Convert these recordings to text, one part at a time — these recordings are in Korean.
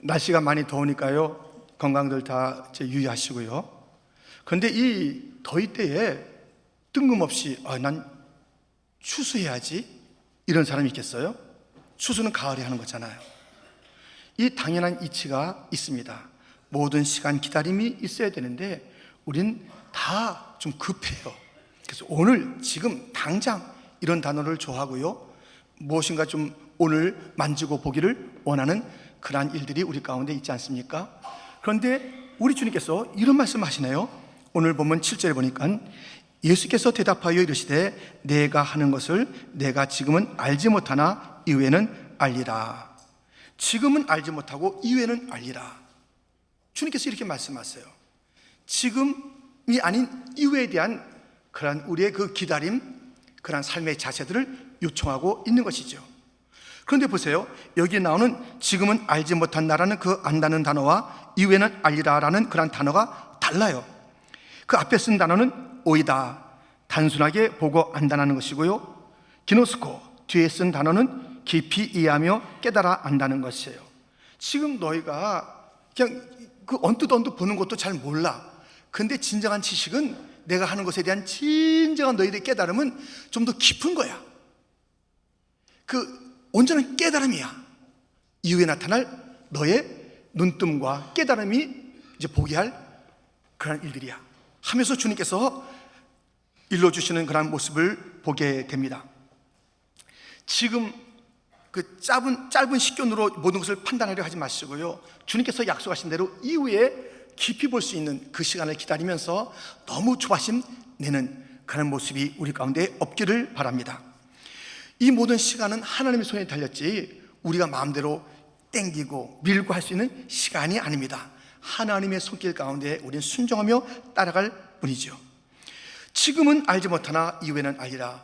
날씨가 많이 더우니까요, 건강들 다 유의하시고요. 그런데 이 더위 때에 뜬금없이 난 추수해야지, 이런 사람이 있겠어요? 추수는 가을에 하는 거잖아요. 이 당연한 이치가 있습니다. 모든 시간 기다림이 있어야 되는데 우린 다 좀 급해요. 그래서 오늘 지금 당장 이런 단어를 좋아하고요, 무엇인가 좀 오늘 만지고 보기를 원하는 그러한 일들이 우리 가운데 있지 않습니까? 그런데 우리 주님께서 이런 말씀 하시네요. 오늘 보면 7절에 보니까 예수께서 대답하여 이르시되 내가 하는 것을 내가 지금은 알지 못하나 이후에는 알리라. 지금은 알지 못하고 이후에는 알리라. 주님께서 이렇게 말씀하세요. 지금이 아닌 이후에 대한 그러한 우리의 그 기다림, 그러한 삶의 자세들을 요청하고 있는 것이죠. 그런데 보세요, 여기에 나오는 지금은 알지 못한다라는 그 안다는 단어와 이후에는 알리라라는 그러한 단어가 달라요. 그 앞에 쓴 단어는 오이다, 단순하게 보고 안다는 것이고요, 기노스코, 뒤에 쓴 단어는 깊이 이해하며 깨달아 안다는 것이에요. 지금 너희가 그냥 그 언뜻 보는 것도 잘 몰라. 근데 진정한 지식은, 내가 하는 것에 대한 진정한 너희들의 깨달음은 좀 더 깊은 거야. 그 온전한 깨달음이야. 이후에 나타날 너의 눈뜸과 깨달음이 이제 보게 할 그런 일들이야 하면서 주님께서 일러주시는 그런 모습을 보게 됩니다. 지금 그 짧은 식견으로 모든 것을 판단하려 하지 마시고요, 주님께서 약속하신 대로 이후에 깊이 볼 수 있는 그 시간을 기다리면서 너무 조바심 내는 그런 모습이 우리 가운데 없기를 바랍니다. 이 모든 시간은 하나님의 손에 달렸지 우리가 마음대로 땡기고 밀고 할 수 있는 시간이 아닙니다. 하나님의 손길 가운데 우리는 순종하며 따라갈 뿐이죠. 지금은 알지 못하나 이후에는 알리라.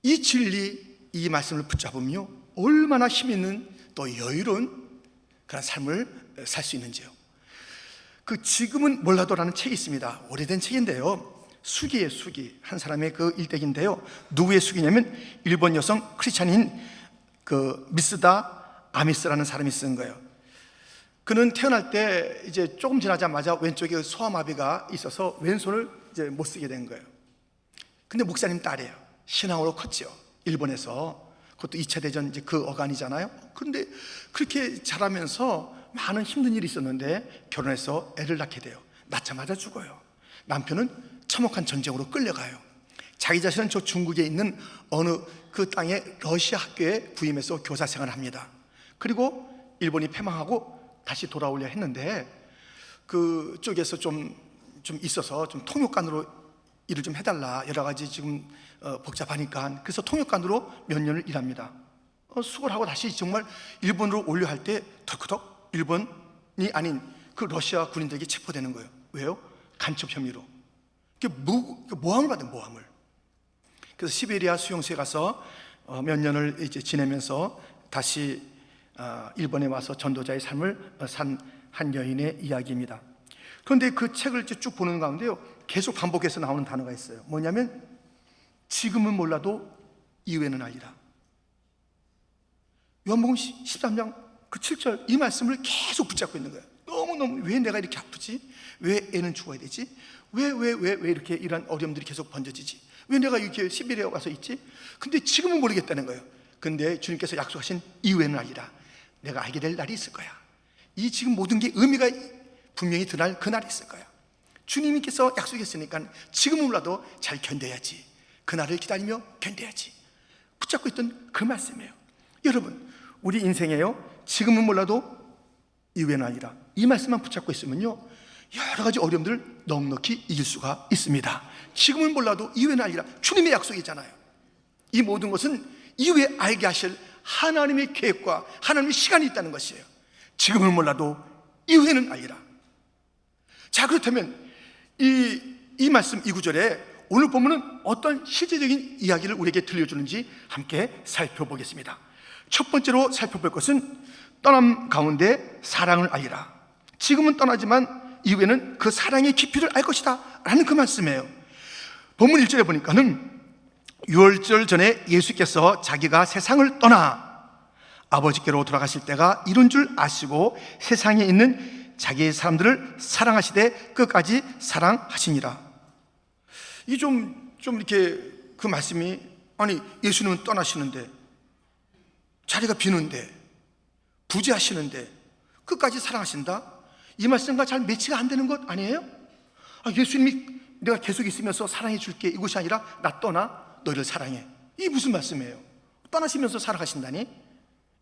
이 진리, 이 말씀을 붙잡으며 얼마나 힘있는 또 여유로운 그런 삶을 살 수 있는지요. 그 지금은 몰라도라는 책이 있습니다. 오래된 책인데요, 수기의 수기, 한 사람의 그 일대기인데요, 누구의 수기냐면 일본 여성 크리스찬인 그 미스다 아미스라는 사람이 쓴 거예요. 그는 태어날 때 이제 조금 지나자마자 왼쪽에 소아마비가 있어서 왼손을 이제 못 쓰게 된 거예요. 근데 목사님 딸이에요. 신앙으로 컸죠. 일본에서. 그것도 2차 대전 이제 그 어간이잖아요. 그런데 그렇게 자라면서 많은 힘든 일이 있었는데 결혼해서 애를 낳게 돼요. 낳자마자 죽어요. 남편은 참혹한 전쟁으로 끌려가요. 자기 자신은 저 중국에 있는 어느 그 땅의 러시아 학교에 부임해서 교사 생활을 합니다. 그리고 일본이 패망하고 다시 돌아오려 했는데 그쪽에서 좀 있어서 좀 통역관으로 일을 좀 해달라, 여러 가지 지금 복잡하니까. 그래서 통역관으로 몇 년을 일합니다. 수고를 하고 다시 정말 일본으로 올려 할 때 덜커덕 일본이 아닌 그 러시아 군인들에게 체포되는 거예요. 왜요? 간첩 혐의로. 모함을 받은 모함을. 그래서 시베리아 수용소에 가서 몇 년을 이제 지내면서 다시 일본에 와서 전도자의 삶을 산 한 여인의 이야기입니다. 그런데 그 책을 쭉 보는 가운데요, 계속 반복해서 나오는 단어가 있어요. 뭐냐면 지금은 몰라도 이후에는 알리라. 요한복음 13장 그 7절 이 말씀을 계속 붙잡고 있는 거예요. 너무너무 왜 내가 이렇게 아프지? 왜 애는 죽어야 되지? 왜 이렇게 이런 어려움들이 계속 번져지지? 왜 내가 이렇게 시베리아 와서 있지? 근데 지금은 모르겠다는 거예요. 근데 주님께서 약속하신 이후에는 알리라. 내가 알게 될 날이 있을 거야. 이 지금 모든 게 의미가 분명히 드러날 그날이 있을 거야. 주님께서 약속했으니까 지금은 몰라도 잘 견뎌야지. 그날을 기다리며 견뎌야지. 붙잡고 있던 그 말씀이에요. 여러분, 우리 인생에요, 지금은 몰라도 이후에는 아니라 이 말씀만 붙잡고 있으면요, 여러 가지 어려움들을 넉넉히 이길 수가 있습니다. 지금은 몰라도 이후에는 아니라 주님의 약속이잖아요. 이 모든 것은 이후에 알게 하실 하나님의 계획과 하나님의 시간이 있다는 것이에요. 지금은 몰라도 이후에는 알리라. 자, 그렇다면 이 말씀, 이 구절에 오늘 보면은 어떤 실제적인 이야기를 우리에게 들려주는지 함께 살펴보겠습니다. 첫 번째로 살펴볼 것은 떠남 가운데 사랑을 알리라. 지금은 떠나지만 이후에는 그 사랑의 깊이를 알 것이다 라는 그 말씀이에요. 본문 1절에 보니까는 유월절 전에 예수께서 자기가 세상을 떠나 아버지께로 돌아가실 때가 이룬 줄 아시고 세상에 있는 자기의 사람들을 사랑하시되 끝까지 사랑하시니라. 이게 좀 이렇게 그 말씀이, 아니 예수님은 떠나시는데, 자리가 비는데, 부재하시는데 끝까지 사랑하신다? 이 말씀과 잘 매치가 안 되는 것 아니에요? 예수님이 내가 계속 있으면서 사랑해 줄게, 이것이 아니라 나 떠나 너희를 사랑해, 이게 무슨 말씀이에요? 떠나시면서 사랑하신다니?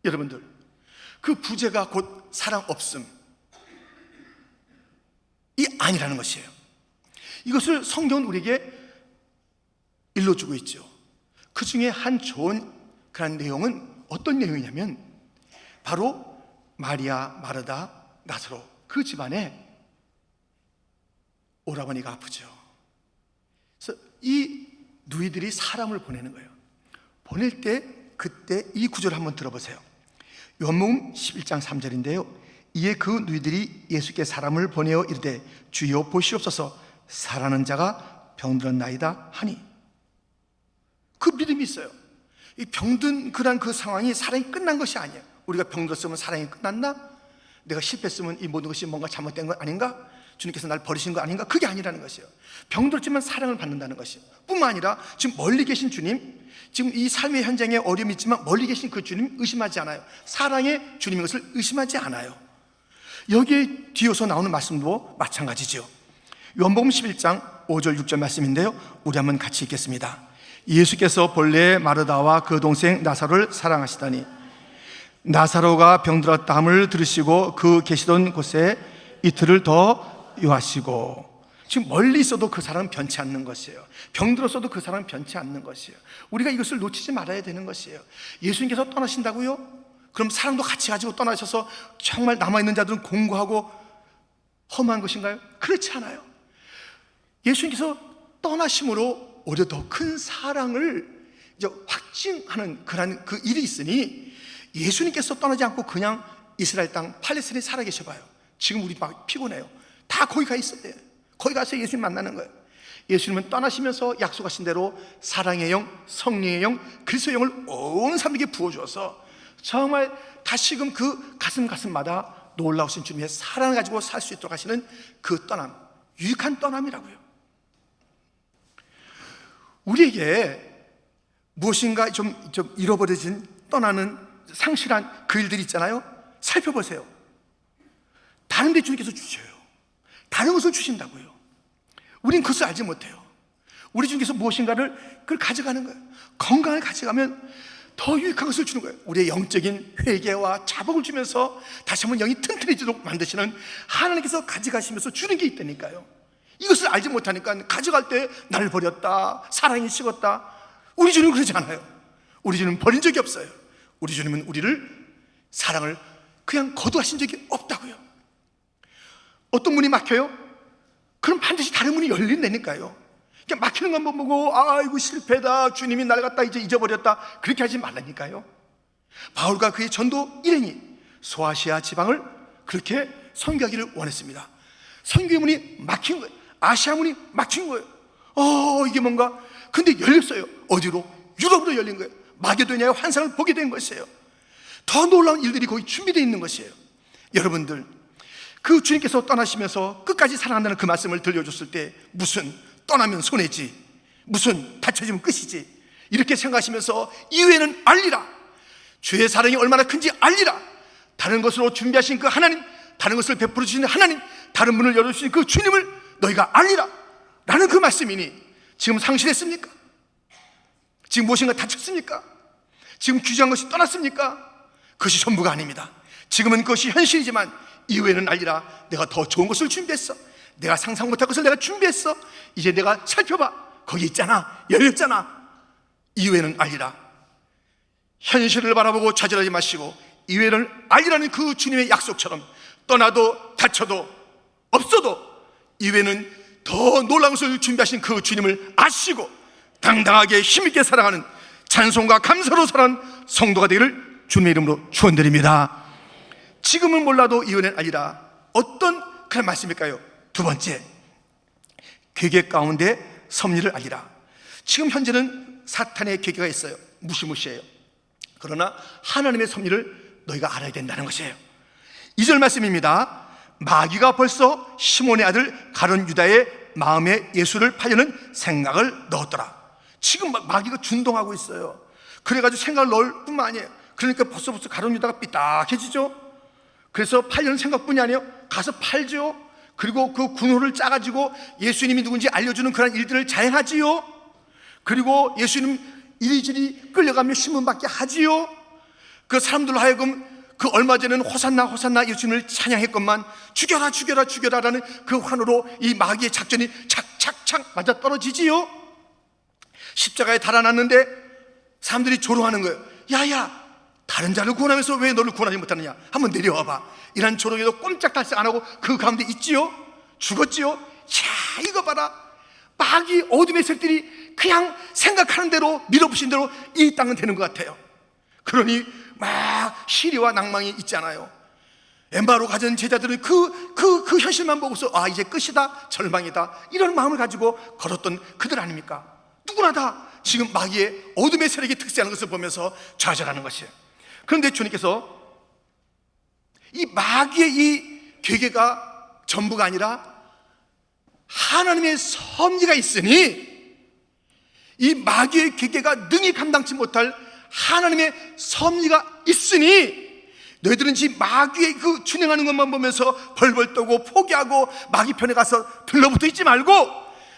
여러분들, 그 부재가 곧 사랑 없음, 이 아니라는 것이에요. 이것을 성경은 우리에게 일러주고 있죠. 그 중에 한 좋은 그런 내용은 어떤 내용이냐면, 바로 마리아, 마르다, 나사로, 그 집안에 오라버니가 아프죠. 그래서 이 누이들이 사람을 보내는 거예요. 보낼 때 그때 이 구절을 한번 들어보세요. 요한복음 11장 3절인데요. 이에 그 누이들이 예수께 사람을 보내어 이르되 주여 보시옵소서, 사랑하는 자가 병들었나이다 하니. 그 믿음이 있어요. 이 병든 그런 그 상황이 사랑이 끝난 것이 아니에요. 우리가 병들었으면 사랑이 끝났나? 내가 실패했으면 이 모든 것이 뭔가 잘못된 것 아닌가? 주님께서 날 버리신 거 아닌가? 그게 아니라는 것이에요. 병들었지만 사랑을 받는다는 것이에요. 뿐만 아니라 지금 멀리 계신 주님, 지금 이 삶의 현장에 어려움이 있지만 멀리 계신 그 주님 의심하지 않아요. 사랑의 주님인 것을 의심하지 않아요. 여기에 뒤어서 나오는 말씀도 마찬가지죠. 요한복음 11장 5절 6절 말씀인데요, 우리 한번 같이 읽겠습니다. 예수께서 본래 마르다와 그 동생 나사로를 사랑하시다니 나사로가 병들었다 함을 들으시고 그 계시던 곳에 이틀을 더 유하시고. 지금 멀리 있어도 그 사람은 변치 않는 것이에요. 병들었어도 그 사람은 변치 않는 것이에요. 우리가 이것을 놓치지 말아야 되는 것이에요. 예수님께서 떠나신다고요? 그럼 사랑도 같이 가지고 떠나셔서 정말 남아있는 자들은 공고하고 험한 것인가요? 그렇지 않아요. 예수님께서 떠나심으로 오히려 더 큰 사랑을 이제 확증하는 그런 그 일이 있으니, 예수님께서 떠나지 않고 그냥 이스라엘 땅 팔레스타인에 살아계셔 봐요. 지금 우리 막 피곤해요. 다 거기 가 있어야 돼요. 거기 가서 예수님 만나는 거예요. 예수님은 떠나시면서 약속하신 대로 사랑의 영, 성령의 영, 그리스도의 영을 온 사람에게 부어주어서 정말 다시금 그 가슴마다 놀라우신 주님의 사랑을 가지고 살 수 있도록 하시는 그 떠남, 유익한 떠남이라고요. 우리에게 무엇인가 좀 잃어버려진, 떠나는 상실한 그 일들이 있잖아요. 살펴보세요. 다른 데 주님께서 주셔요. 다른 것을 주신다고요. 우린 그것을 알지 못해요. 우리 주님께서 무엇인가를 그걸 가져가는 거예요. 건강을 가져가면 더 유익한 것을 주는 거예요. 우리의 영적인 회개와 자복을 주면서 다시 한번 영이 튼튼해지도록 만드시는 하나님께서 가져가시면서 주는 게 있다니까요. 이것을 알지 못하니까 가져갈 때 나를 버렸다, 사랑이 식었다. 우리 주님은 그러지 않아요. 우리 주님은 버린 적이 없어요. 우리 주님은 우리를, 사랑을 그냥 거두하신 적이 없다고요. 어떤 문이 막혀요? 그럼 반드시 다른 문이 열린다니까요. 그냥 막히는 것만 보고 아이고 실패다, 주님이 날 갖다 이제 잊어버렸다, 그렇게 하지 말라니까요. 바울과 그의 전도 일행이 소아시아 지방을 그렇게 선교하기를 원했습니다. 선교의 문이 막힌 거예요. 아시아 문이 막힌 거예요. 이게 뭔가, 근데 열렸어요. 어디로? 유럽으로 열린 거예요. 마게도냐의 환상을 보게 된 것이에요. 더 놀라운 일들이 거기 준비되어 있는 것이에요. 여러분들, 그 주님께서 떠나시면서 끝까지 사랑한다는 그 말씀을 들려줬을 때, 무슨 떠나면 손해지, 무슨 다쳐지면 끝이지, 이렇게 생각하시면서 이후에는 알리라, 주의 사랑이 얼마나 큰지 알리라, 다른 것으로 준비하신 그 하나님, 다른 것을 베풀어 주시는 하나님, 다른 문을 열어주신 그 주님을 너희가 알리라 라는 그 말씀이니, 지금 상실했습니까? 지금 무엇인가 다쳤습니까? 지금 귀중한 것이 떠났습니까? 그것이 전부가 아닙니다. 지금은 그것이 현실이지만 이후에는 알리라, 내가 더 좋은 것을 준비했어. 내가 상상 못할 것을 내가 준비했어. 이제 내가 살펴봐, 거기 있잖아, 열렸잖아. 이후에는 알리라. 현실을 바라보고 좌절하지 마시고 이후에는 알리라는 그 주님의 약속처럼, 떠나도 다쳐도 없어도 이후에는 더 놀라운 것을 준비하신 그 주님을 아시고 당당하게 힘있게 살아가는, 찬송과 감사로 살아가는 성도가 되기를 주님의 이름으로 축원드립니다. 지금은 몰라도 이후에는 알리라. 어떤 그런 말씀일까요? 두 번째, 괴계 가운데 섭리를 알리라. 지금 현재는 사탄의 괴계가 있어요. 무시무시해요. 그러나 하나님의 섭리를 너희가 알아야 된다는 것이에요. 2절 말씀입니다. 마귀가 벌써 시몬의 아들 가룟 유다의 마음에 예수를 팔려는 생각을 넣었더라. 지금 마귀가 준동하고 있어요. 그래가지고 생각을 넣을 뿐만 아니에요. 그러니까 벌써 가룟 유다가 삐딱해지죠. 그래서 팔려는 생각뿐이 아니에요. 가서 팔죠. 그리고 그 군호를 짜가지고 예수님이 누군지 알려주는 그런 일들을 자행하지요. 그리고 예수님 이리저리 끌려가며 신문받게 하지요. 그 사람들로 하여금 그 얼마 전에는 호산나 호산나 예수님을 찬양했건만 죽여라 죽여라 죽여라라는 그 환호로 이 마귀의 작전이 착착착 맞아 떨어지지요. 십자가에 달아났는데 사람들이 조롱하는 거예요. 야야, 다른 자를 구원하면서 왜 너를 구원하지 못하느냐, 한번 내려와봐. 이런 조롱에도 꼼짝달싹 안 하고 그 가운데 있지요. 죽었지요. 야, 이거 봐라, 마귀 어둠의 색들이 그냥 생각하는 대로 밀어붙인 대로 이 땅은 되는 것 같아요. 그러니 막 시리와 낭망이 있잖아요. 엠바로 가진 제자들은 그 현실만 보고서 아, 이제 끝이다, 절망이다, 이런 마음을 가지고 걸었던 그들 아닙니까? 누구나 다 지금 마귀의 어둠의 세력이 특세하는 것을 보면서 좌절하는 것이에요. 그런데 주님께서 이 마귀의 이 괴계가 전부가 아니라 하나님의 섭리가 있으니, 이 마귀의 괴계가 능히 감당치 못할 하나님의 섭리가 있으니, 너희들은 지금 마귀의 그 준행하는 것만 보면서 벌벌 떠고 포기하고 마귀 편에 가서 들러붙어 있지 말고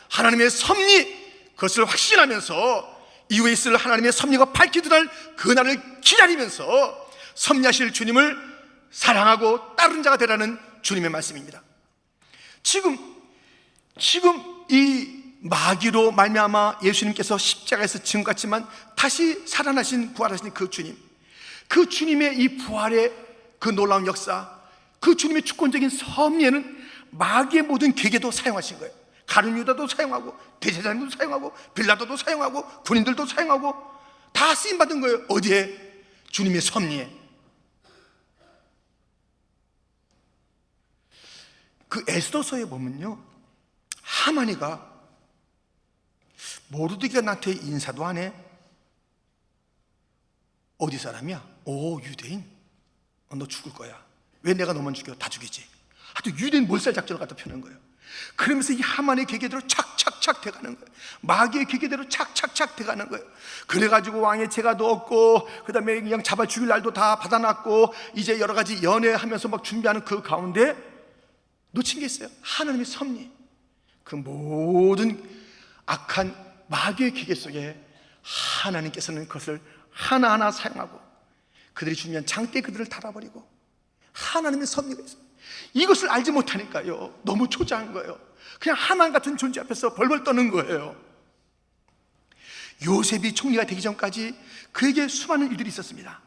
하나님의 섭리, 그것을 확신하면서 이후에 있을 하나님의 섭리가 밝히던 그 날을 기다리면서 섭리하실 주님을 사랑하고 따르는 자가 되라는 주님의 말씀입니다. 지금 이 마귀로 말미암아 예수님께서 십자가에서 지금같지만 다시 살아나신 부활하신 그 주님, 그 주님의 이 부활의 그 놀라운 역사, 그 주님의 주권적인 섭리에는 마귀의 모든 계계도 사용하신 거예요. 가룟 유다도 사용하고 대제사장도 사용하고 빌라도도 사용하고 군인들도 사용하고 다 쓰임받은 거예요. 어디에? 주님의 섭리에. 그 에스더서에 보면요, 하만이가 모르드게가 나한테 인사도 안 해. 어디 사람이야? 오, 유대인. 너 죽을 거야. 왜 내가 너만 죽여? 다 죽이지. 하여튼 유대인 몰살 작전을 갖다 펴는 거예요. 그러면서 이 하만의 계계대로 착착착 돼가는 거예요. 마귀의 계계대로 착착착 돼가는 거예요. 그래가지고 왕의 제가도 없고, 그 다음에 그냥 잡아 죽일 날도 다 받아놨고, 이제 여러 가지 연애하면서 막 준비하는 그 가운데 놓친 게 있어요. 하나님의 섭리. 그 모든 악한 마귀의 기계 속에 하나님께서는 그것을 하나하나 사용하고 그들이 준비한 장대에 그들을 달아버리고 하나님의 섭리가 있어요. 이것을 알지 못하니까요, 너무 초조한 거예요. 그냥 하만 같은 존재 앞에서 벌벌 떠는 거예요. 요셉이 총리가 되기 전까지 그에게 수많은 일들이 있었습니다.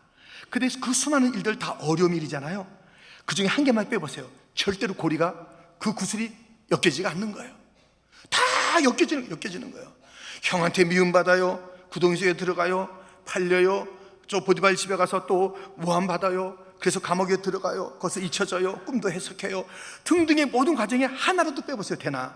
근데 그 수많은 일들 다 어려운 일이잖아요. 그 중에 한 개만 빼보세요. 절대로 고리가, 그 구슬이 엮여지지가 않는 거예요. 다 엮여지는 거예요. 형한테 미움받아요, 구덩이에 들어가요, 팔려요, 저 보디발 집에 가서 또 모함받아요, 그래서 감옥에 들어가요, 거기서 잊혀져요, 꿈도 해석해요 등등의 모든 과정에 하나라도 빼보세요. 되나?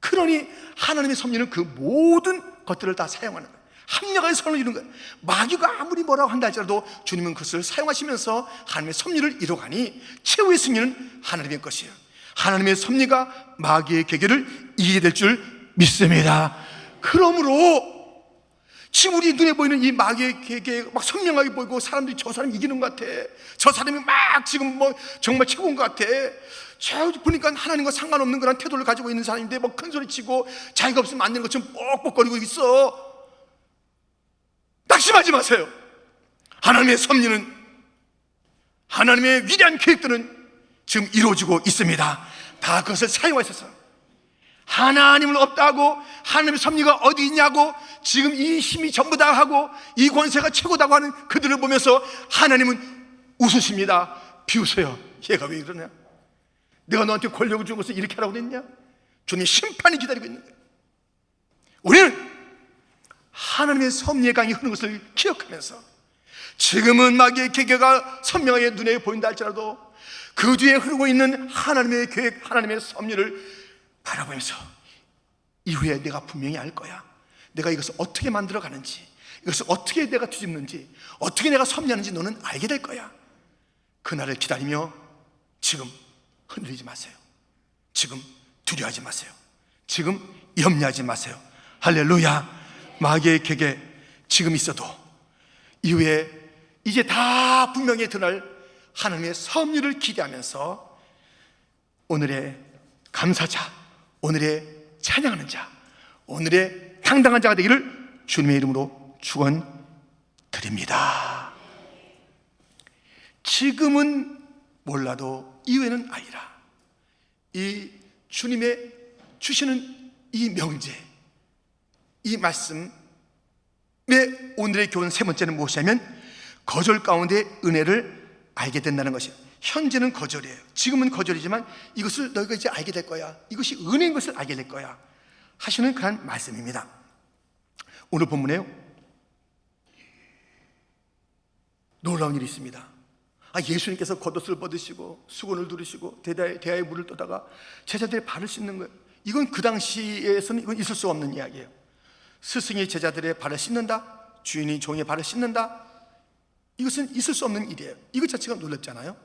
그러니 하나님의 섭리는 그 모든 것들을 다 사용하는 거예요. 합력의 선을 이루는 거예요. 마귀가 아무리 뭐라고 한다 할지라도 주님은 그것을 사용하시면서 하나님의 섭리를 이루가니 최후의 승리는 하나님의 것이에요. 하나님의 섭리가 마귀의 계계를 이기게 될 줄 믿습니다. 그러므로 지금 우리 눈에 보이는 이 마귀의 계계 막 선명하게 보이고, 사람들이 저 사람 이기는 것 같아, 저 사람이 막 지금 뭐 정말 최고인 것 같아, 저 보니까 하나님과 상관없는 그런 태도를 가지고 있는 사람인데 뭐 큰 소리 치고 자기가 없으면 안 되는 것처럼 뻑뻑거리고 있어. 낙심하지 마세요. 하나님의 섭리는, 하나님의 위대한 계획들은 지금 이루어지고 있습니다. 다 그것을 사용하셔서 하나님은 없다고, 하나님의 섭리가 어디 있냐고, 지금 이 힘이 전부 다 하고 이 권세가 최고다고 하는 그들을 보면서 하나님은 웃으십니다. 비웃어요. 얘가 왜 이러냐? 내가 너한테 권력을 준 것을 이렇게 하라고 했냐? 주님의 심판이 기다리고 있는 거예요. 우리는 하나님의 섭리의 강이 흐르는 것을 기억하면서, 지금은 마귀의 계계가 선명하게 눈에 보인다 할지라도 그 뒤에 흐르고 있는 하나님의 계획, 하나님의 섭리를 바라보면서 이후에 내가 분명히 알 거야. 내가 이것을 어떻게 만들어 가는지, 이것을 어떻게 내가 뒤집는지, 어떻게 내가 섭리하는지 너는 알게 될 거야. 그날을 기다리며 지금 흔들리지 마세요. 지금 두려워하지 마세요. 지금 염려하지 마세요. 할렐루야. 마귀의 객에 지금 있어도 이후에 이제 다 분명히 드러날 하나님의 섭리를 기대하면서 오늘의 감사자, 오늘의 찬양하는 자, 오늘의 당당한 자가 되기를 주님의 이름으로 축원드립니다. 지금은 몰라도 이후에는 알리라. 이 주님의 주시는 이 명제, 이 말씀의 오늘의 교훈 세 번째는 무엇이냐면 거절 가운데 은혜를 알게 된다는 것이에요. 현재는 거절이에요. 지금은 거절이지만 이것을 너희가 이제 알게 될 거야. 이것이 은혜인 것을 알게 될 거야 하시는 그런 말씀입니다. 오늘 본문에요, 놀라운 일이 있습니다. 예수님께서 겉옷을 벗으시고 수건을 두르시고 대야에 물을 떠다가 제자들의 발을 씻는 거예요. 이건 그 당시에서는 이건 있을 수 없는 이야기예요. 스승이 제자들의 발을 씻는다, 주인이 종의 발을 씻는다, 이것은 있을 수 없는 일이에요. 이것 자체가 놀랍잖아요.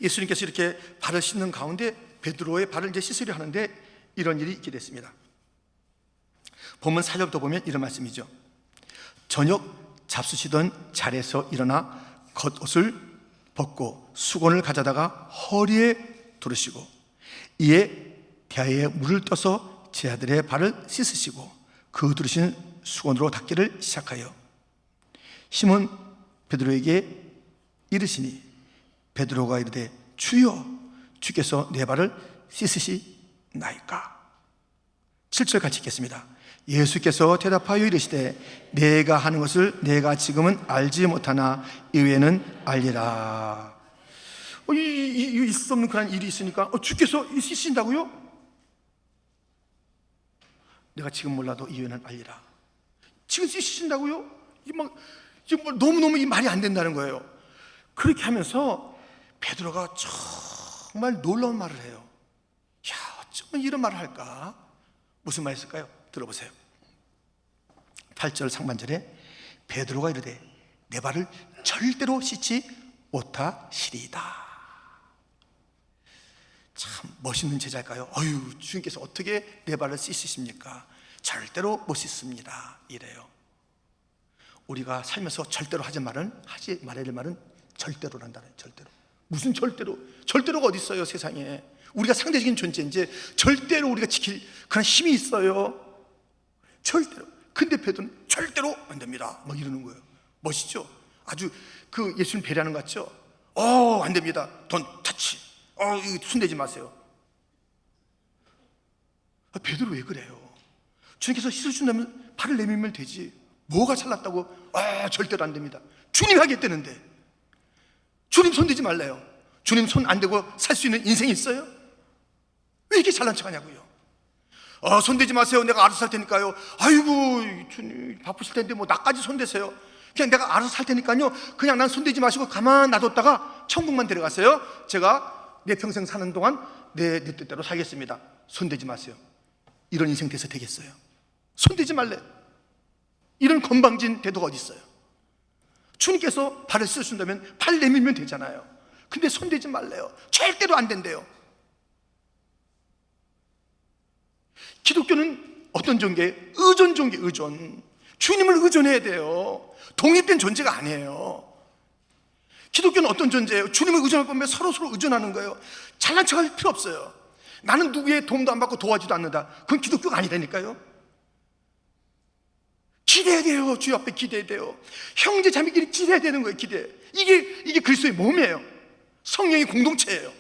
예수님께서 이렇게 발을 씻는 가운데 베드로의 발을 이제 씻으려 하는데 이런 일이 있게 됐습니다. 본문 4절부터 보면 이런 말씀이죠. 저녁 잡수시던 자리에서 일어나 겉옷을 벗고 수건을 가져다가 허리에 두르시고 이에 대야에 물을 떠서 제자들의 발을 씻으시고 그 두르신 수건으로 닦기를 시작하여 시몬 베드로에게 이르시니 베드로가 이르되 주여, 주께서 내 발을 씻으시나이까. 7절 같이 읽겠습니다. 예수께서 대답하여 이르시되 내가 하는 것을 내가 지금은 알지 못하나 이후에는 알리라. 있을 수 없는 그런 일이 있으니까 주께서 씻으신다고요? 내가 지금 몰라도 이후에는 알리라. 지금 씻으신다고요? 지금 너무너무 이 말이 안 된다는 거예요. 그렇게 하면서 베드로가 정말 놀라운 말을 해요. 야, 어쩌면 이런 말을 할까? 무슨 말 했을까요? 들어보세요. 8절 상반절에 베드로가 이르되 내 발을 절대로 씻지 못하시리이다. 참 멋있는 제자일까요? 주님께서 어떻게 내 발을 씻으십니까? 절대로 못 씻습니다. 이래요. 우리가 살면서 절대로 하지 말아야 될 말은 절대로란다는, 절대로. 무슨 절대로? 절대로가 어디 있어요, 세상에. 우리가 상대적인 존재인지 절대로 우리가 지킬 그런 힘이 있어요. 절대로. 근데 베드로는 절대로 안 됩니다 막 이러는 거예요. 멋있죠? 아주 그 예수님 배려하는 것 같죠? 안 됩니다. 돈 터치. 이거 손대지 마세요. 베드로 왜 그래요? 주님께서 씻어준다면 발을 내밀면 되지. 뭐가 잘났다고 절대로 안 됩니다. 주님 하겠다는데 주님 손대지 말래요. 주님 손 안 대고 살 수 있는 인생이 있어요? 왜 이렇게 잘난 척 하냐고요. 손대지 마세요. 내가 알아서 살 테니까요. 아이고 주님 바쁘실 텐데 뭐 나까지 손대세요. 그냥 내가 알아서 살 테니까요. 그냥 난 손대지 마시고 가만 놔뒀다가 천국만 데려가세요. 제가 내 평생 사는 동안 내 뜻대로 살겠습니다. 손대지 마세요. 이런 인생 돼서 되겠어요? 손대지 말래. 이런 건방진 태도가 어디 있어요? 주님께서 발을 씻어준다면 발 내밀면 되잖아요. 근데 손대지 말래요. 절대로 안 된대요. 기독교는 어떤 종교예요? 의존 종교, 의존. 주님을 의존해야 돼요. 독립된 존재가 아니에요. 기독교는 어떤 존재예요? 주님을 의존할 거면 서로 의존하는 거예요. 잘난 척할 필요 없어요. 나는 누구의 도움도 안 받고 도와주지도 않는다. 그건 기독교가 아니라니까요. 기대해야 돼요. 주여 앞에 기대해야 돼요. 형제 자매끼리 기대해야 되는 거예요. 기대. 이게 그리스도의 몸이에요. 성령의 공동체예요.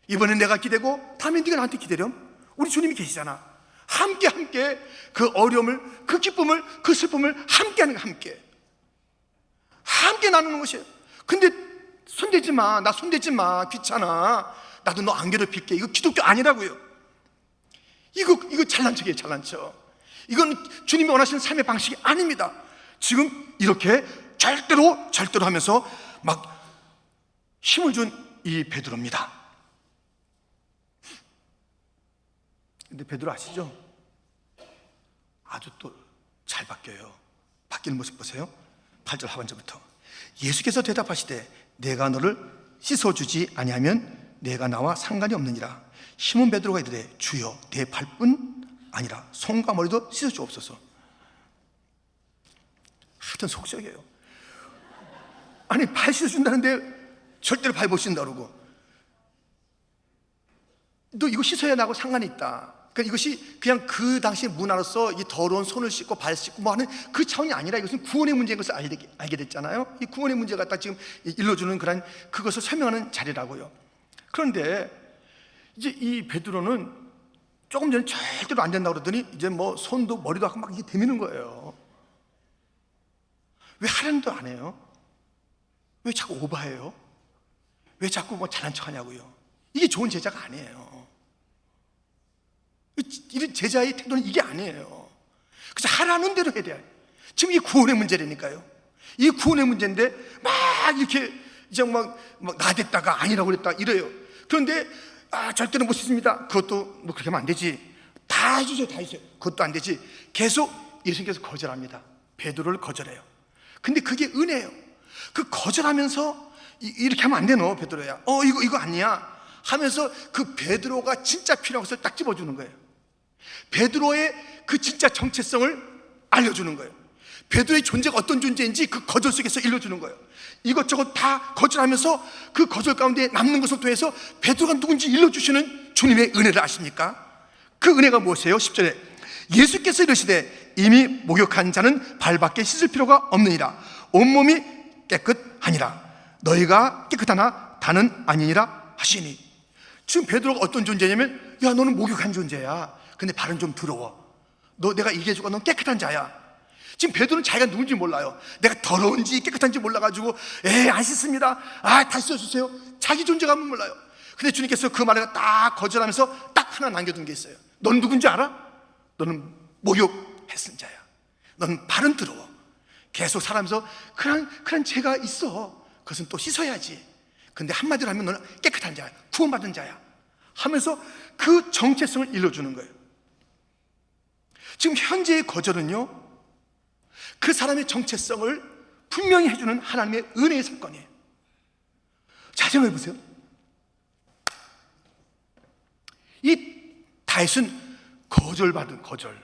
이번엔 내가 기대고 다음에 네가 나한테 기대렴. 우리 주님이 계시잖아. 함께 그 어려움을, 그 기쁨을, 그 슬픔을 함께 하는 거, 함께 나누는 것이에요. 근데 손대지 마, 나 손대지 마, 귀찮아, 나도 너 안 괴롭힐게. 이거 기독교 아니라고요. 이거 잘난 척이에요. 잘난 척. 이건 주님이 원하시는 삶의 방식이 아닙니다. 지금 이렇게 절대로 하면서 막 힘을 준 이 베드로입니다. 근데 베드로 아시죠? 아주 또 잘 바뀌어요. 바뀌는 모습 보세요. 8절 하반절부터. 예수께서 대답하시되 내가 너를 씻어주지 아니하면 내가 나와 상관이 없느니라. 시몬 베드로가 이르되 주여 내 발뿐 아니라 손과 머리도 씻어주옵소서. 하여튼 속적이에요. 아니 발 씻어준다는데 절대로 발 못 씻는다 그러고, 너 이거 씻어야 나하고 상관이 있다. 그러니까 이것이 그냥 그 당시의 문화로서 이 더러운 손을 씻고 발 씻고 뭐 하는 그 차원이 아니라 이것은 구원의 문제인 것을 알게 됐잖아요. 이 구원의 문제가 딱 지금 일러주는 그런 그것을 설명하는 자리라고요. 그런데 이제 이 베드로는 조금 전에 절대로 안 된다고 그러더니 이제 뭐 손도 머리도 하고 막 이게 대미는 거예요. 왜 하려는도 안 해요? 왜 자꾸 오버해요? 왜 자꾸 뭐 잘난 척 하냐고요? 이게 좋은 제자가 아니에요. 이런 제자의 태도는 이게 아니에요. 그래서 하라는 대로 해야 돼요. 지금 이 구원의 문제라니까요. 이 구원의 문제인데 막 이렇게 이제 막 나댔다가 아니라고 그랬다 이래요. 그런데 절대로 못 씻습니다. 그것도 뭐 그렇게 하면 안 되지. 다 해주세요, 다 해주세요. 그것도 안 되지. 계속 예수님께서 거절합니다. 베드로를 거절해요. 근데 그게 은혜예요. 그 거절하면서 이렇게 하면 안 돼, 너 베드로야. 이거 아니야 하면서 그 베드로가 진짜 필요한 것을 딱 집어주는 거예요. 베드로의 그 진짜 정체성을 알려주는 거예요. 베드로의 존재가 어떤 존재인지 그 거절 속에서 일러주는 거예요. 이것저것 다 거절하면서 그 거절 가운데 남는 것을 통해서 베드로가 누군지 일러주시는 주님의 은혜를 아십니까? 그 은혜가 무엇이에요? 10절에 예수께서 이르시되 이미 목욕한 자는 발밖에 씻을 필요가 없느니라. 온몸이 깨끗하니라. 너희가 깨끗하나 다는 아니니라 하시니. 지금 베드로가 어떤 존재냐면, 야 너는 목욕한 존재야. 근데 발은 좀 더러워. 내가 얘기해주고 넌 깨끗한 자야. 지금 베드로는 자기가 누군지 몰라요. 내가 더러운지 깨끗한지 몰라가지고 안 씻습니다. 다시 씻어주세요. 자기 존재감은 몰라요. 근데 주님께서 그 말을 딱 거절하면서 딱 하나 남겨둔 게 있어요. 넌 누군지 알아? 너는 목욕했은 자야. 넌 발은 더러워. 계속 살아면서 그런 죄가 있어. 그것은 또 씻어야지. 근데 한마디로 하면 너는 깨끗한 자야. 구원받은 자야 하면서 그 정체성을 일러주는 거예요. 지금 현재의 거절은요, 그 사람의 정체성을 분명히 해주는 하나님의 은혜의 사건이에요. 자, 생각해 보세요. 이 다윗은 거절.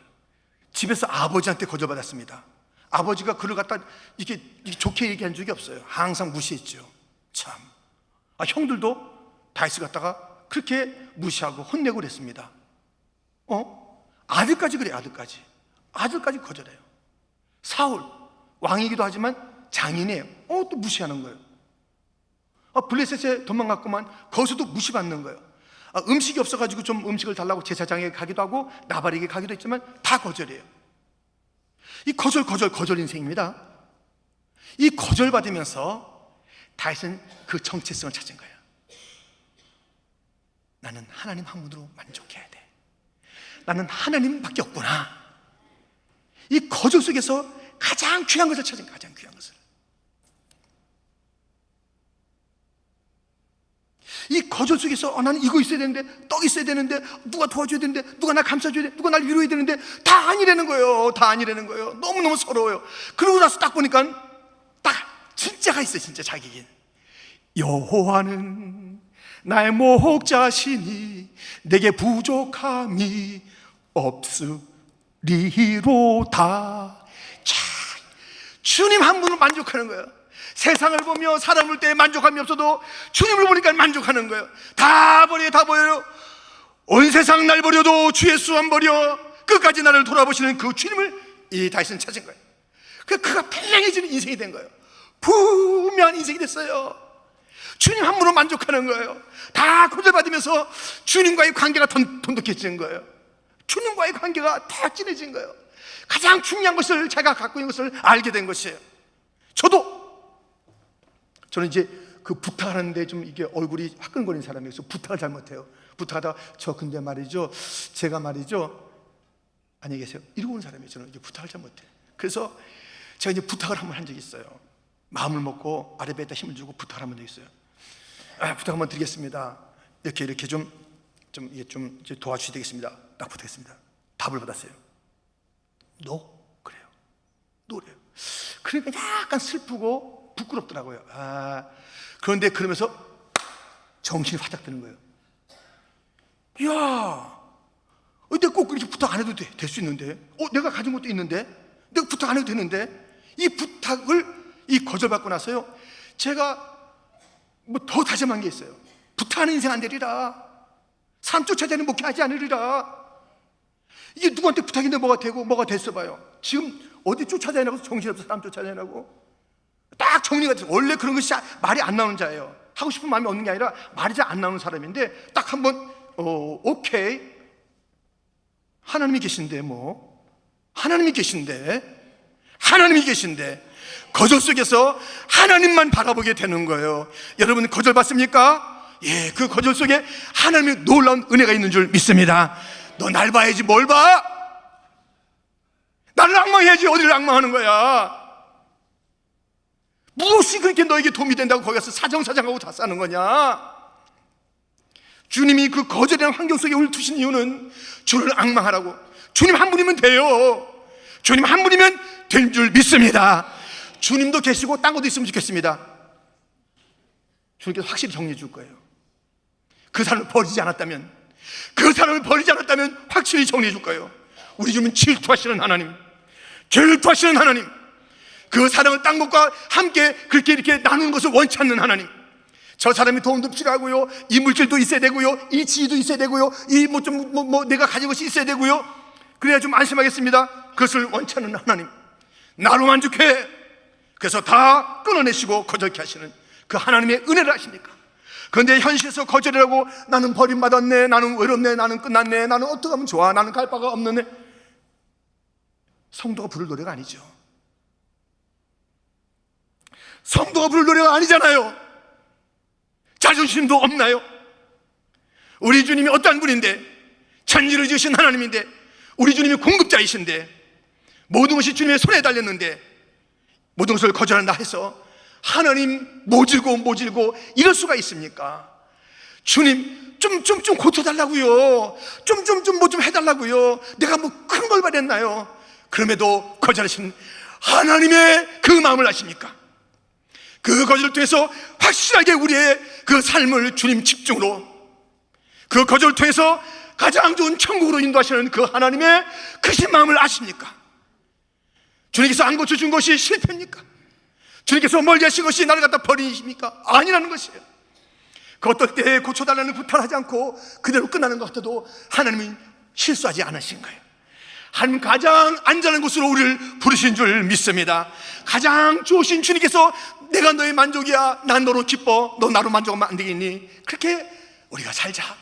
집에서 아버지한테 거절받았습니다. 아버지가 그를 갖다 이렇게 좋게 얘기한 적이 없어요. 항상 무시했죠. 참. 형들도 다윗을 갖다가 그렇게 무시하고 혼내고 그랬습니다. 아들까지 그래요. 아들까지 거절해요. 사울 왕이기도 하지만 장인이에요. 또 무시하는 거예요. 블레셋에 도망갔구만. 거기서도 무시받는 거예요. 음식이 없어가지고 좀 음식을 달라고 제사장에게 가기도 하고 나발에게 가기도 했지만 다 거절해요. 이 거절 인생입니다. 이 거절받으면서 다윗은 그 정체성을 찾은 거예요. 나는 하나님 한 분으로 만족해야 돼. 나는 하나님밖에 없구나. 이 거절 속에서 가장 귀한 것을 찾은 거예요. 가장 귀한 것을. 이 거절 속에서 나는 이거 있어야 되는데, 떡 있어야 되는데, 누가 도와줘야 되는데, 누가 날 감싸줘야 돼, 누가 날 위로해야 되는데, 다 아니라는 거예요. 너무너무 서러워요. 그러고 나서 딱 보니까 딱 진짜가 있어요. 진짜 자기에게. 여호와는 나의 목자시니 내게 부족함이 없으리로다. 주님 한 분을 만족하는 거예요. 세상을 보며 사람을 볼 때 만족함이 없어도 주님을 보니까 만족하는 거예요. 다 버려요. 온 세상 날 버려도 주 예수 안 버려. 끝까지 나를 돌아보시는 그 주님을 이 다윗은 찾은 거예요. 그가 분명해지는 인생이 된 거예요. 분명한 인생이 됐어요. 주님 한 분으로 만족하는 거예요. 다 거절받으면서 주님과의 관계가 돈독해지는 거예요. 주님과의 관계가 더 진해진 거예요. 가장 중요한 것을 제가 갖고 있는 것을 알게 된 것이에요. 저는 이제 그 부탁하는데 좀 이게 얼굴이 화끈거리는 사람이어서 부탁을 잘못해요. 부탁하다가 근데 말이죠, 제가 말이죠, 안녕히 계세요 이러고 오는 사람이에요. 저는 이제 부탁을 잘못해요. 그래서 제가 이제 부탁을 한번 한 적이 있어요. 마음을 먹고 아랫배에다 힘을 주고 부탁을 한번 적이 있어요. 부탁 한번 드리겠습니다. 이렇게 좀 도와주셔야 되겠습니다. 딱 부탁했습니다. 답을 받았어요. 그래요. 노래요. 그러니까 약간 슬프고 부끄럽더라고요. 그런데 그러면서 정신이 화딱 드는 거예요. 야, 내가 꼭 이렇게 부탁 안 해도 될 수 있는데, 내가 가진 것도 있는데, 내가 부탁 안 해도 되는데, 이 부탁을 거절받고 나서요, 제가 뭐 더 다짐한 게 있어요. 부탁하는 인생 안 되리라. 사람 쫓아다니는 목회하지 않으리라. 이게 누구한테 부탁인데 뭐가 되고 뭐가 됐어 봐요. 지금 어디 쫓아다니라고 정신없어 사람 쫓아다니라고. 딱 정리가 돼서 원래 그런 것이 말이 안 나오는 자예요. 하고 싶은 마음이 없는 게 아니라 말이 잘 안 나오는 사람인데 딱 한번 오케이, 하나님이 계신데 하나님이 계신데 거절 속에서 하나님만 바라보게 되는 거예요. 여러분 거절받습니까? 예, 그 거절 속에 하나님의 놀라운 은혜가 있는 줄 믿습니다. 너 날 봐야지 뭘 봐? 나를 앙망해야지 어디를 앙망하는 거야? 무엇이 그렇게 너에게 도움이 된다고 거기 가서 사정사정하고 다 싸는 거냐? 주님이 그 거절이라는 환경 속에 우리를 두신 이유는 주를 앙망하라고. 주님 한 분이면 돼요. 주님 한 분이면 된 줄 믿습니다. 주님도 계시고 딴 것도 있으면 좋겠습니다. 주님께서 확실히 정리해 줄 거예요. 그 사람을 버리지 않았다면 확실히 정리해 줄 거예요. 우리 주님은 질투하시는 하나님, 그 사랑을 딴 것과 함께 그렇게 이렇게 나누는 것을 원치 않는 하나님. 저 사람이 도움도 필요하고요, 이 물질도 있어야 되고요, 이 지위도 있어야 되고요, 이 내가 가진 것이 있어야 되고요, 그래야 좀 안심하겠습니다. 그것을 원치 않는 하나님, 나로 만족해. 그래서 다 끊어내시고 거절케 하시는 그 하나님의 은혜를 아십니까? 그런데 현실에서 거절이라고, 나는 버림받았네, 나는 외롭네, 나는 끝났네, 나는 어떻게 하면 좋아, 나는 갈 바가 없네. 성도가 부를 노래가 아니죠. 성도가 부를 노래가 아니잖아요. 자존심도 없나요? 우리 주님이 어떠한 분인데, 천지를 지으신 하나님인데, 우리 주님이 공급자이신데, 모든 것이 주님의 손에 달렸는데 모든 것을 거절한다 해서 하나님 모질고 이럴 수가 있습니까? 주님 좀 고쳐달라고요, 뭐 좀 해달라고요, 내가 뭐 큰 걸 바랬나요? 그럼에도 거절하신 하나님의 그 마음을 아십니까? 그 거절을 통해서 확실하게 우리의 그 삶을 주님 집중으로, 그 거절을 통해서 가장 좋은 천국으로 인도하시는 그 하나님의 크신 마음을 아십니까? 주님께서 안 고쳐준 것이 실패입니까? 주님께서 멀리 하신 것이 나를 갖다 버리십니까? 아니라는 것이에요. 그 어떨 때 고쳐달라는 부탁을 하지 않고 그대로 끝나는 것 같아도 하나님은 실수하지 않으신 거예요. 하나님 가장 안전한 곳으로 우리를 부르신 줄 믿습니다. 가장 좋으신 주님께서 내가 너의 만족이야, 난 너로 기뻐, 너 나로 만족하면 안 되겠니? 그렇게 우리가 살자.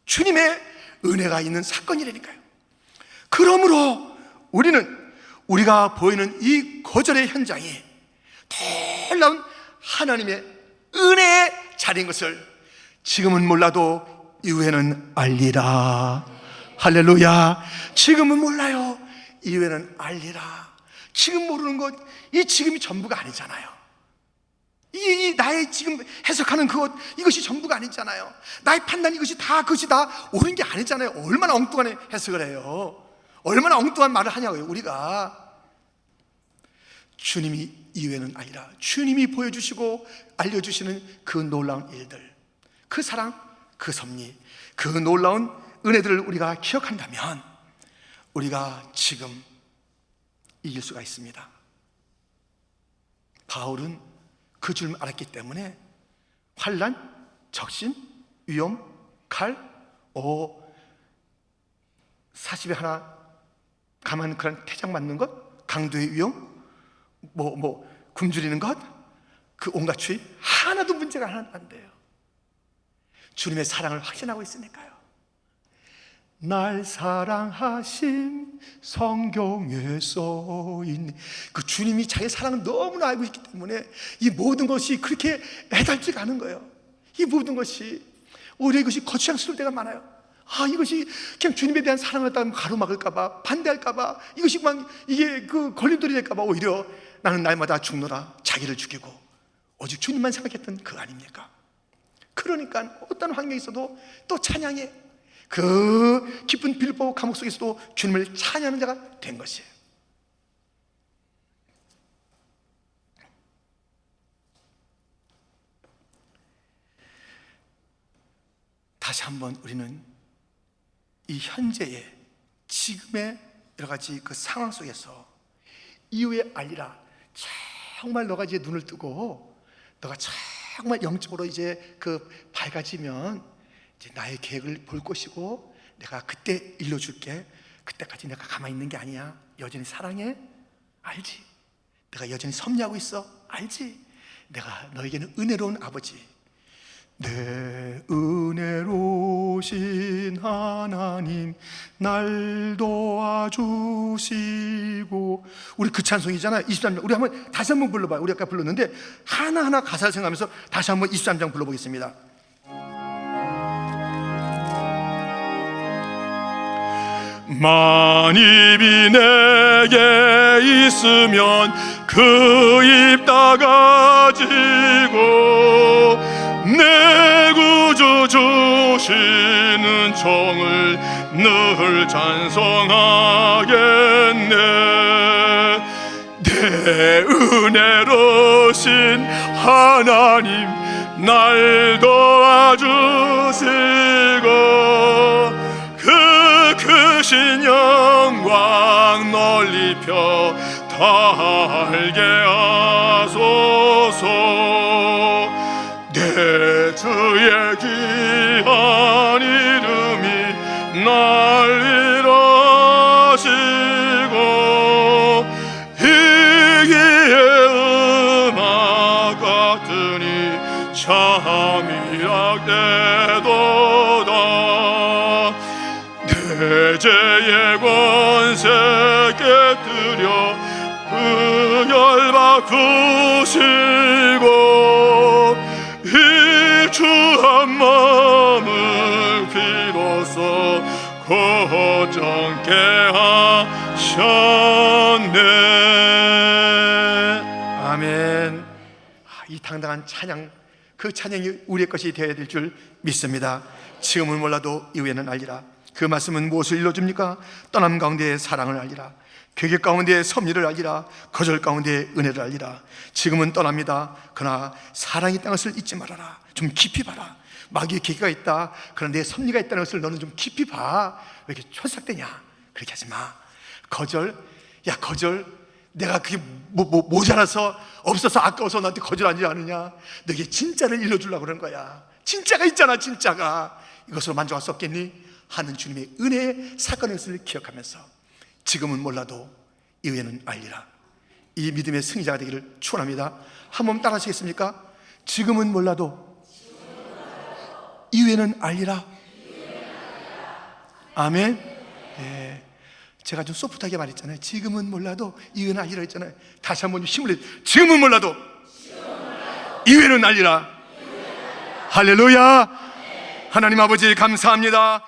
주님의 은혜가 있는 사건이라니까요. 그러므로 우리가 보이는 이 거절의 현장이 놀라운 하나님의 은혜의 자리인 것을 지금은 몰라도 이후에는 알리라. 할렐루야. 지금은 몰라요, 이후에는 알리라. 지금 모르는 것, 이 지금이 전부가 아니잖아요. 이 나의 지금 해석하는 이것이 전부가 아니잖아요. 나의 판단, 그것이 다 옳은 게 아니잖아요. 얼마나 엉뚱한 해석을 해요. 얼마나 엉뚱한 말을 하냐고요. 우리가 주님이 이외는 아니라 주님이 보여주시고 알려주시는 그 놀라운 일들, 그 사랑, 그 섭리, 그 놀라운 은혜들을 우리가 기억한다면 우리가 지금 이길 수가 있습니다. 바울은 그 줄 알았기 때문에 환난, 적신, 위험, 칼, 40에 하나 가만 그런 태장 맞는 것, 강도의 위험, 굶주리는 것, 그 온갖 추위 하나도 문제가 안 돼요. 주님의 사랑을 확신하고 있으니까요. 날 사랑하신 성경에 써있는 그 주님이 자기 사랑을 너무나 알고 있기 때문에 이 모든 것이 그렇게 애달지가 않은 거예요. 이 모든 것이 오히려 이것이 거추장스러울 때가 많아요. 이것이 그냥 주님에 대한 사랑을 따르면 가로막을까봐, 반대할까봐, 이것이 이게 그 걸림돌이 될까봐 오히려 나는 날마다 죽노라 자기를 죽이고 오직 주님만 생각했던 그 아닙니까? 그러니까 어떤 환경이 있어도 또 찬양해. 그 깊은 빌보 감옥 속에서도 주님을 찬양하는 자가 된 것이에요. 다시 한번 우리는 이 현재의 지금의 여러 가지 그 상황 속에서 이후에 알리라. 정말 너가 이제 눈을 뜨고 너가 정말 영적으로 이제 그 밝아지면 이제 나의 계획을 볼 것이고 내가 그때 일러줄게. 그때까지 내가 가만히 있는 게 아니야. 여전히 사랑해? 알지? 내가 여전히 섭리하고 있어? 알지? 내가 너에게는 은혜로운 아버지. 내 은혜로우신 하나님 날 도와주시고, 우리 그 찬송이잖아요. 23장 우리 한번 다시 한번 불러봐요. 우리 아까 불렀는데 하나하나 가사를 생각하면서 다시 한번 23장 불러보겠습니다. 만입이 내게 있으면 그 입 닫아지고 내 구주 주시는 종을 늘 찬송하겠네. 내 은혜로신 하나님 날 도와주시고 그 크신 영광 널리 펴 달게 하소서. 내 주의 귀한 이름이 날 위로하시고 이기의 음악 같으니 참이락되도다. 내 죄의 권세 깨뜨려 흑열 바꾸시고 이 주한 마음을 비로소 고정케 하셨네. 아멘. 이 당당한 찬양, 그 찬양이 우리의 것이 되어야 될 줄 믿습니다. 지금은 몰라도 이후에는 알리라. 그 말씀은 무엇을 일러줍니까? 떠남 가운데의 사랑을 알리라. 계획 가운데의 섭리를 알리라. 거절 가운데의 은혜를 알리라. 지금은 떠납니다. 그러나 사랑이 있다는 것을 잊지 말아라. 좀 깊이 봐라. 마귀의 계획가 있다. 그러나 내 섭리가 있다는 것을 너는 좀 깊이 봐. 왜 이렇게 촌삭대냐? 그렇게 하지 마. 거절, 야 거절, 내가 그게 모자라서 없어서 아까워서 너한테 거절하지 않느냐? 너에게 진짜를 일러주려고 그러는 거야. 진짜가 있잖아. 진짜가. 이것으로 만족할 수 없겠니? 하는 주님의 은혜의 사건을 기억하면서 지금은 몰라도 이후에는 알리라. 이 믿음의 승리자가 되기를 축원합니다. 한번 따라 하시겠습니까? 지금은 몰라도 이후에는 알리라. 아멘. 네. 제가 좀 소프트하게 말했잖아요. 지금은 몰라도 이후에는 알리라 했잖아요. 다시 한번 힘을 내. 지금은 몰라도 이후에는 알리라. 할렐루야. 하나님 아버지 감사합니다.